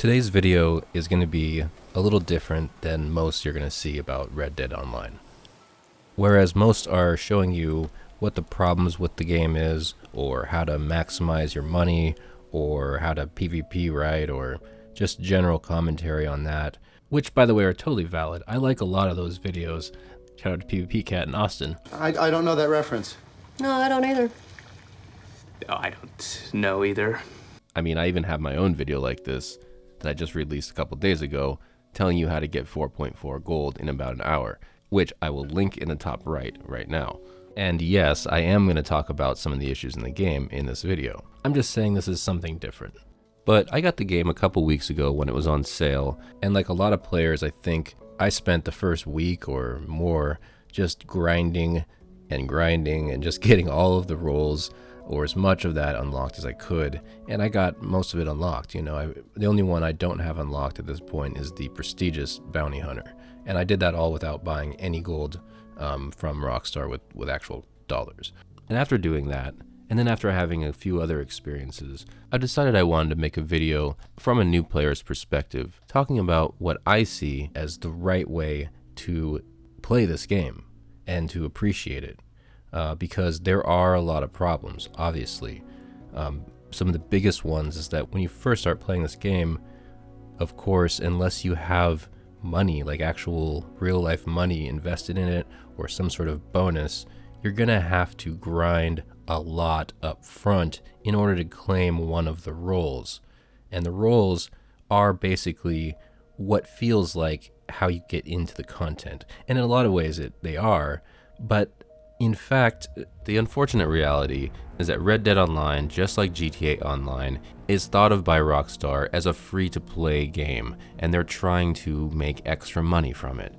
Today's video is going to be a little different than most you're going to see about Red Dead Online. Whereas most are showing you what the problems with the game is, or how to maximize your money, or how to PvP right, or just general commentary on that, which by the way are totally valid. I like a lot of those videos. Shout out to PvP Cat in Austin. I don't know that reference. No, I don't either. No, I don't know either. I mean, I even have my own video like this that I just released a couple days ago telling you how to get 4.4 gold in about an hour, which I will link in the top right now. And yes, I am going to talk about some of the issues in the game in this video. I'm just saying this is something different. But I got the game a couple weeks ago when it was on sale, and like a lot of players, I think I spent the first week or more just grinding and just getting all of the roles, or as much of that unlocked as I could, and I got most of it unlocked. You know, the only one I don't have unlocked at this point is the prestigious bounty hunter, and I did that all without buying any gold from Rockstar with actual dollars. And after doing that, and then after having a few other experiences, I decided I wanted to make a video from a new player's perspective, talking about what I see as the right way to play this game and to appreciate it. Because there are a lot of problems, obviously. Some of the biggest ones is that when you first start playing this game, of course, unless you have money, like actual real life money invested in it, or some sort of bonus, you're gonna have to grind a lot up front in order to claim one of the roles. And the roles are basically what feels like how you get into the content. And in a lot of ways they are, but in fact, the unfortunate reality is that Red Dead Online, just like GTA Online, is thought of by Rockstar as a free-to-play game, and they're trying to make extra money from it.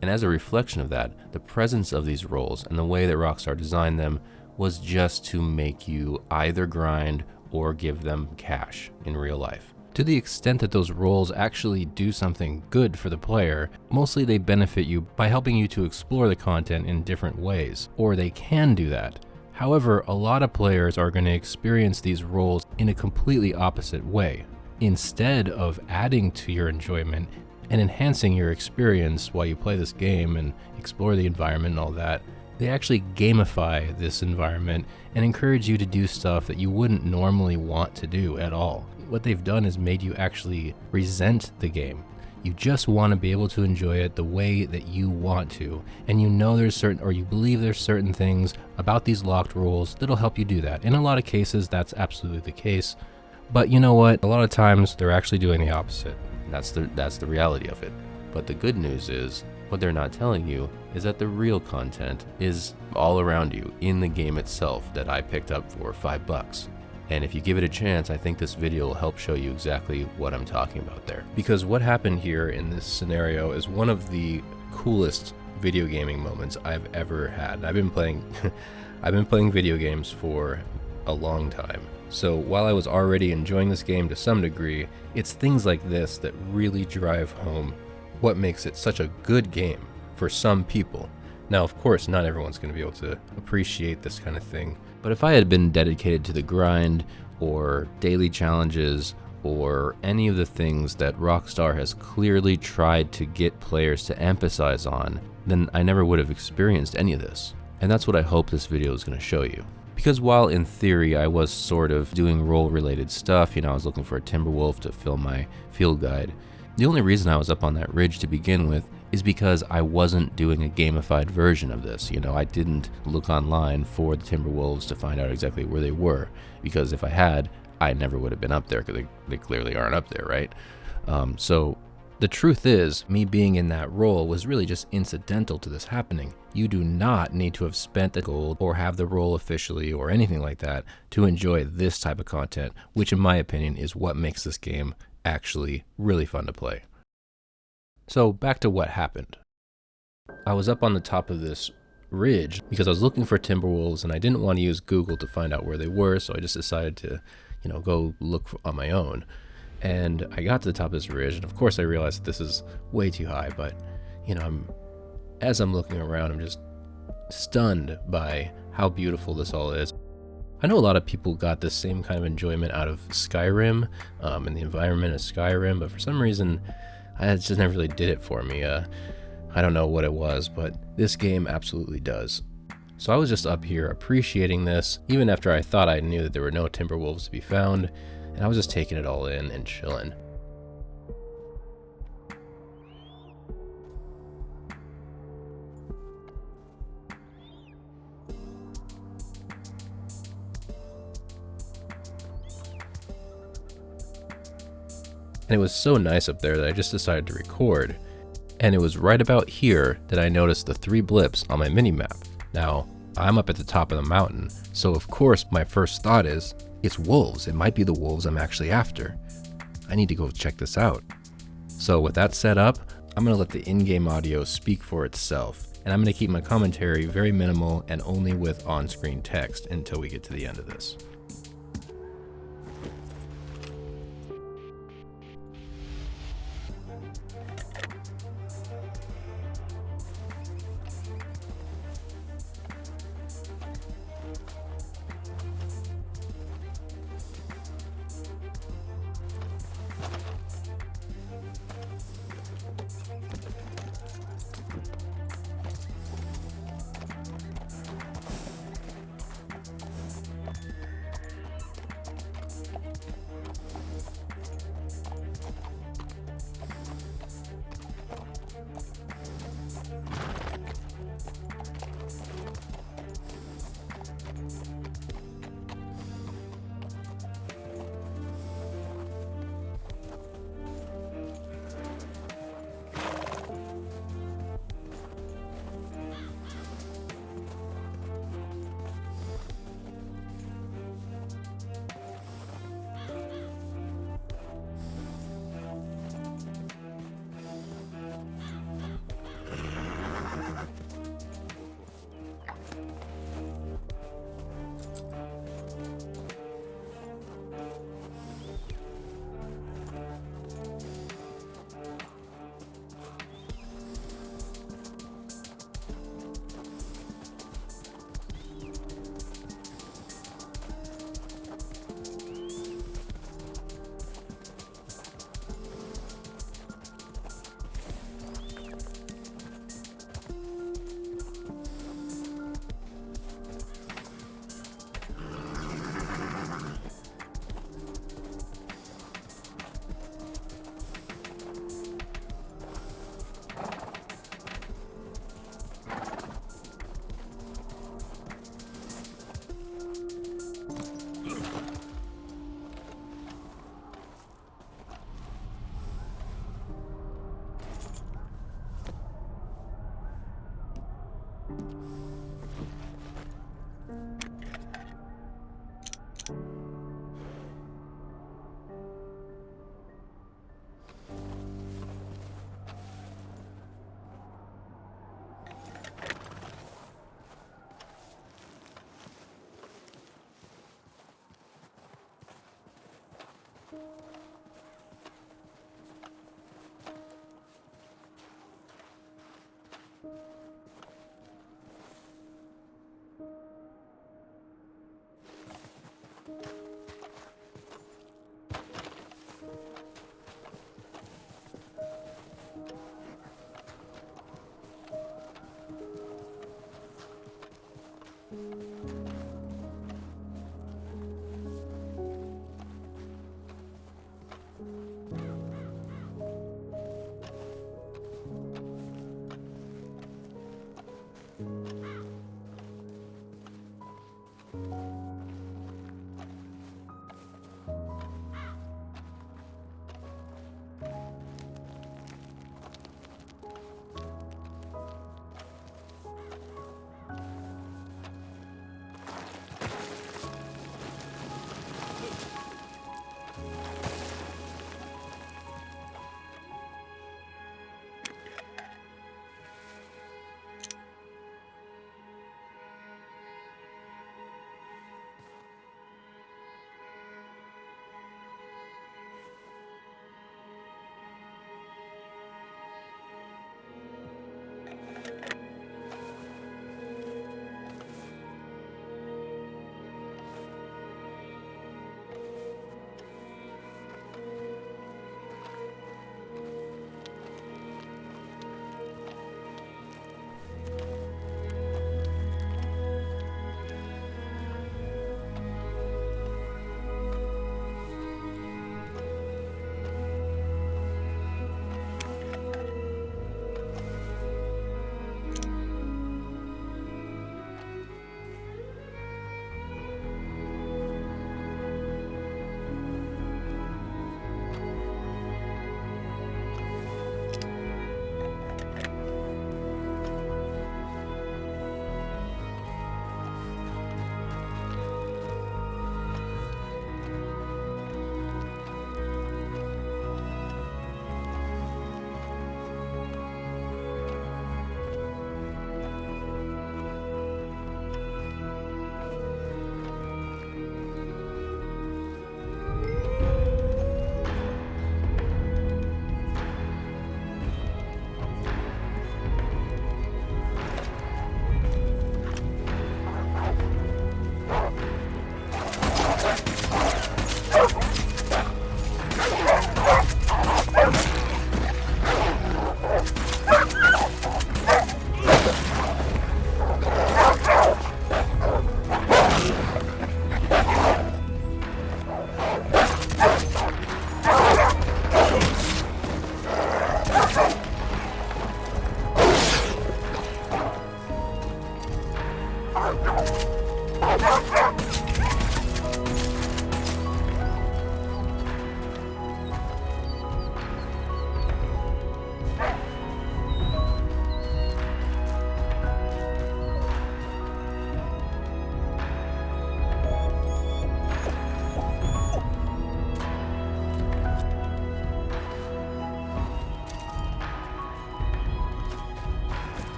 And as a reflection of that, the presence of these roles and the way that Rockstar designed them was just to make you either grind or give them cash in real life. To the extent that those roles actually do something good for the player, mostly they benefit you by helping you to explore the content in different ways, or they can do that. However, a lot of players are going to experience these roles in a completely opposite way. Instead of adding to your enjoyment and enhancing your experience while you play this game and explore the environment and all that, they actually gamify this environment and encourage you to do stuff that you wouldn't normally want to do at all. What they've done is made you actually resent the game. You just want to be able to enjoy it the way that you want to, and you know there's certain, or you believe there's certain things about these locked roles that'll help you do that. In a lot of cases, that's absolutely the case, but you know what? A lot of times they're actually doing the opposite. That's the reality of it. But the good news is, what they're not telling you is that the real content is all around you in the game itself that I picked up for $5. And if you give it a chance, I think this video will help show you exactly what I'm talking about there. Because what happened here in this scenario is one of the coolest video gaming moments I've ever had. And I've been playing video games for a long time. So while I was already enjoying this game to some degree, it's things like this that really drive home what makes it such a good game for some people. Now, of course, not everyone's going to be able to appreciate this kind of thing, but if I had been dedicated to the grind or daily challenges or any of the things that Rockstar has clearly tried to get players to emphasize on, then I never would have experienced any of this. And that's what I hope this video is going to show you. Because while in theory I was sort of doing role-related stuff, I was looking for a Timberwolf to fill my field guide, the only reason I was up on that ridge to begin with is because I wasn't doing a gamified version of this. I didn't look online for the Timberwolves to find out exactly where they were, because if I had, I never would have been up there, because they clearly aren't up there, right? So the truth is, me being in that role was really just incidental to this happening. You do not need to have spent the gold or have the role officially or anything like that to enjoy this type of content, which in my opinion is what makes this game actually really fun to play. So back to what happened. I was up on the top of this ridge because I was looking for Timberwolves and I didn't want to use Google to find out where they were, so I just decided to, go look on my own. And I got to the top of this ridge, and of course I realized that this is way too high, but as I'm looking around, I'm just stunned by how beautiful this all is. I know a lot of people got the same kind of enjoyment out of Skyrim and the environment of Skyrim, but for some reason, it just never really did it for me. I don't know what it was, but this game absolutely does. So I was just up here appreciating this, even after I thought I knew that there were no Timberwolves to be found, and I was just taking it all in and chilling. And it was so nice up there that I just decided to record. And it was right about here that I noticed the 3 blips on my minimap. Now, I'm up at the top of the mountain, so of course my first thought is, it's wolves. It might be the wolves I'm actually after. I need to go check this out. So with that set up, I'm gonna let the in-game audio speak for itself, and I'm gonna keep my commentary very minimal and only with on-screen text until we get to the end of this.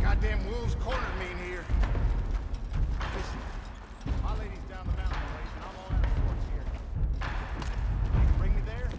Goddamn wolves cornered me in here. Listen, my lady's down the mountain ways, and I'm all out of sorts here. You can bring me there?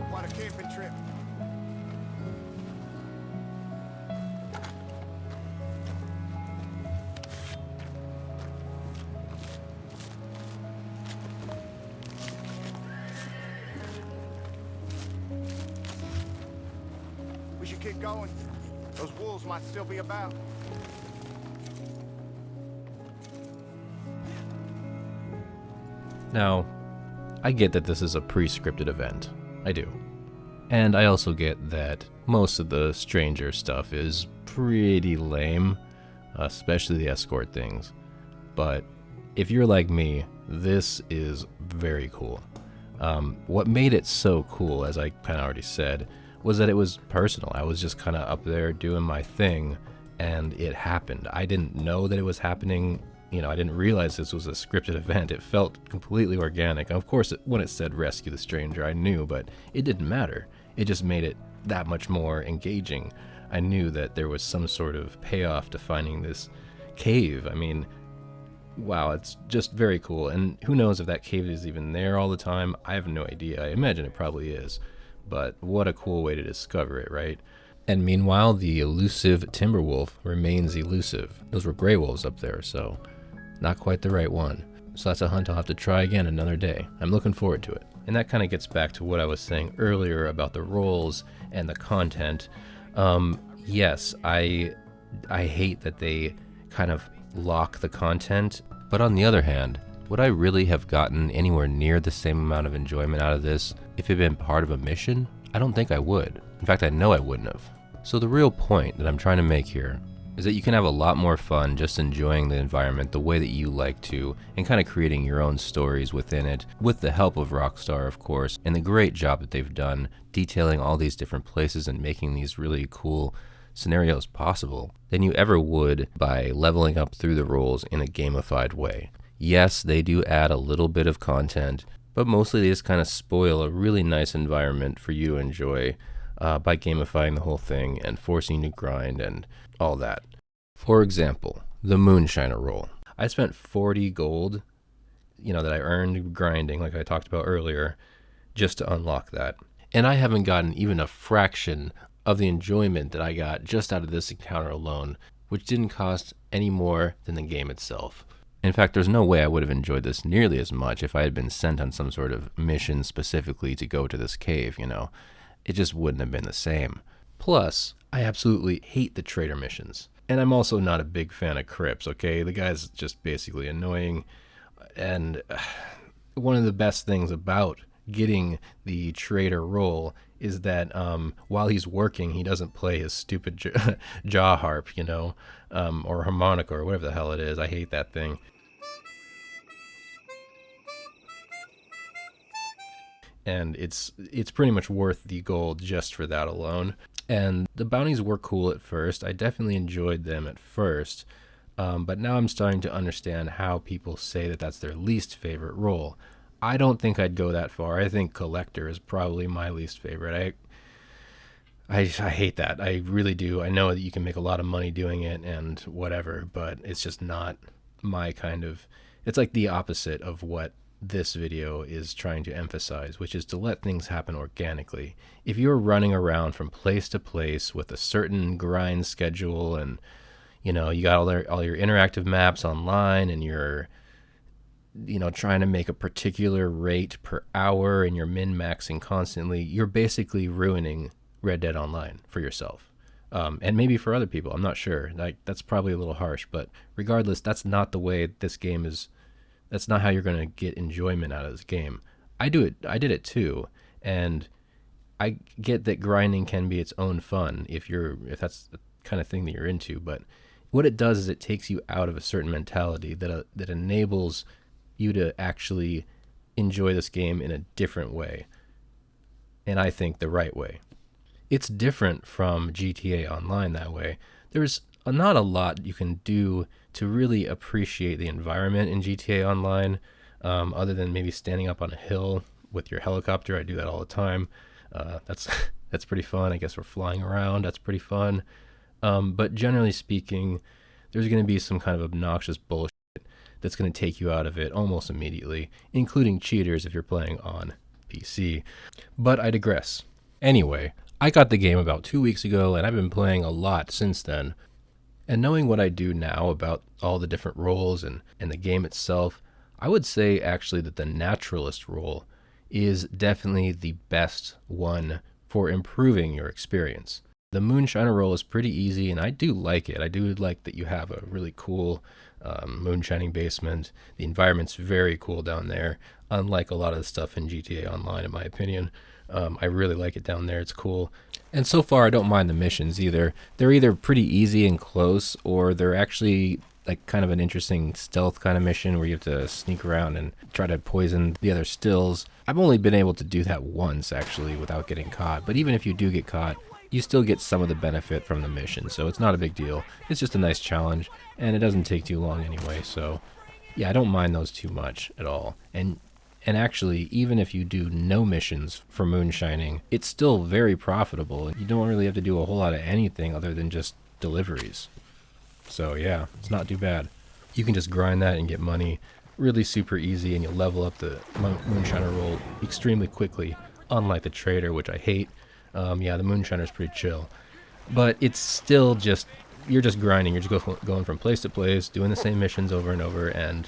Quite a camping trip. We should keep going. Those wolves might still be about. Now, I get that this is a pre-scripted event. I do. And I also get that most of the stranger stuff is pretty lame, especially the escort things. But if you're like me, this is very cool. What made it so cool, as I kind of already said, was that it was personal. I was just kind of up there doing my thing, and it happened. I didn't know that it was happening. You know, I didn't realize this was a scripted event. It felt completely organic. And of course, when it said rescue the stranger, I knew, but it didn't matter. It just made it that much more engaging. I knew that there was some sort of payoff to finding this cave. I mean, wow, it's just very cool. And who knows if that cave is even there all the time? I have no idea. I imagine it probably is. But what a cool way to discover it, right? And meanwhile, the elusive Timberwolf remains elusive. Those were gray wolves up there, so not quite the right one. So that's a hunt I'll have to try again another day. I'm looking forward to it. And that kind of gets back to what I was saying earlier about the roles and the content. Yes, I hate that they kind of lock the content. But on the other hand, would I really have gotten anywhere near the same amount of enjoyment out of this if it had been part of a mission? I don't think I would. In fact, I know I wouldn't have. So the real point that I'm trying to make here is that you can have a lot more fun just enjoying the environment the way that you like to, and kind of creating your own stories within it, with the help of Rockstar, of course, and the great job that they've done detailing all these different places and making these really cool scenarios possible, than you ever would by leveling up through the roles in a gamified way. Yes, they do add a little bit of content, but mostly they just kind of spoil a really nice environment for you to enjoy by gamifying the whole thing and forcing you to grind and all that. For example, the Moonshiner role. I spent 40 gold, that I earned grinding, like I talked about earlier, just to unlock that. And I haven't gotten even a fraction of the enjoyment that I got just out of this encounter alone, which didn't cost any more than the game itself. In fact, there's no way I would have enjoyed this nearly as much if I had been sent on some sort of mission specifically to go to this cave, you know. It just wouldn't have been the same. Plus, I absolutely hate the traitor missions. And I'm also not a big fan of Crips, okay? The guy's just basically annoying. And one of the best things about getting the traitor role is that while he's working, he doesn't play his stupid jaw harp, you know, or harmonica or whatever the hell it is. I hate that thing. And it's pretty much worth the gold just for that alone. And the bounties were cool at first. I definitely enjoyed them at first. But now I'm starting to understand how people say that that's their least favorite role. I don't think I'd go that far. I think Collector is probably my least favorite. I hate that. I really do. I know that you can make a lot of money doing it and whatever, but it's just not my kind of... It's like the opposite of what this video is trying to emphasize, which is to let things happen organically. If you're running around from place to place with a certain grind schedule and, you know, you got all your interactive maps online and you're, you know, trying to make a particular rate per hour and you're min-maxing constantly, you're basically ruining Red Dead Online for yourself. And maybe for other people, I'm not sure. Like, that's probably a little harsh, but regardless, that's not the way this game is. That's not how you're going to get enjoyment out of this game. I did it too, and I get that grinding can be its own fun if that's the kind of thing that you're into, but what it does is it takes you out of a certain mentality that enables you to actually enjoy this game in a different way, and I think the right way. It's different from GTA Online that way. There's not a lot you can do to really appreciate the environment in GTA Online, other than maybe standing up on a hill with your helicopter. I do that all the time. That's pretty fun. I guess we're flying around. That's pretty fun. But generally speaking, there's going to be some kind of obnoxious bullshit that's going to take you out of it almost immediately, including cheaters if you're playing on PC. But I digress. Anyway, I got the game about 2 weeks ago, and I've been playing a lot since then. And knowing what I do now about all the different roles and the game itself, I would say actually that the naturalist role is definitely the best one for improving your experience. The moonshiner role is pretty easy, and I do like it. I do like that you have a really cool moonshining basement. The environment's very cool down there, unlike a lot of the stuff in GTA Online, in my opinion. I really like it down there. It's cool. And so far, I don't mind the missions either. They're either pretty easy and close, or they're actually like kind of an interesting stealth kind of mission where you have to sneak around and try to poison the other stills. I've only been able to do that once, actually, without getting caught. But even if you do get caught, you still get some of the benefit from the mission. So it's not a big deal. It's just a nice challenge, and it doesn't take too long anyway. So yeah, I don't mind those too much at all. And actually, even if you do no missions for moonshining, it's still very profitable. You don't really have to do a whole lot of anything other than just deliveries. So yeah, it's not too bad. You can just grind that and get money really super easy, and you'll level up the moonshiner role extremely quickly, unlike the trader, which I hate. Yeah, the moonshiner's pretty chill. But it's still just, you're just grinding. You're just going from place to place, doing the same missions over and over, and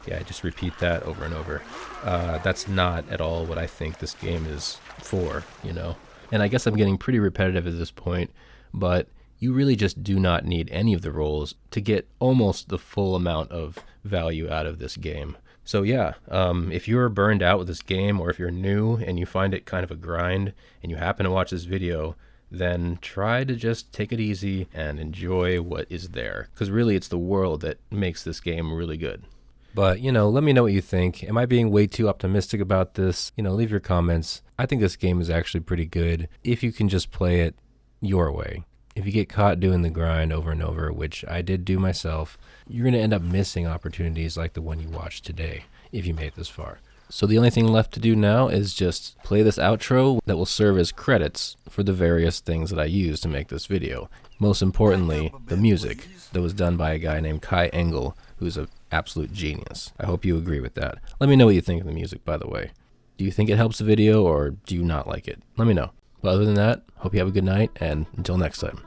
yeah, just repeat that over and over. That's not at all what I think this game is for, you know? And I guess I'm getting pretty repetitive at this point, but you really just do not need any of the roles to get almost the full amount of value out of this game. So yeah, if you're burned out with this game, or if you're new and you find it kind of a grind and you happen to watch this video, then try to just take it easy and enjoy what is there. Because really it's the world that makes this game really good. But, you know, let me know what you think. Am I being way too optimistic about this? You know, leave your comments. I think this game is actually pretty good if you can just play it your way. If you get caught doing the grind over and over, which I did do myself, you're going to end up missing opportunities like the one you watched today if you made it this far. So the only thing left to do now is just play this outro that will serve as credits for the various things that I used to make this video. Most importantly, the music that was done by a guy named Kai Engel, who's an absolute genius. I hope you agree with that. Let me know what you think of the music, by the way. Do you think it helps the video, or do you not like it? Let me know. But other than that, hope you have a good night, and until next time.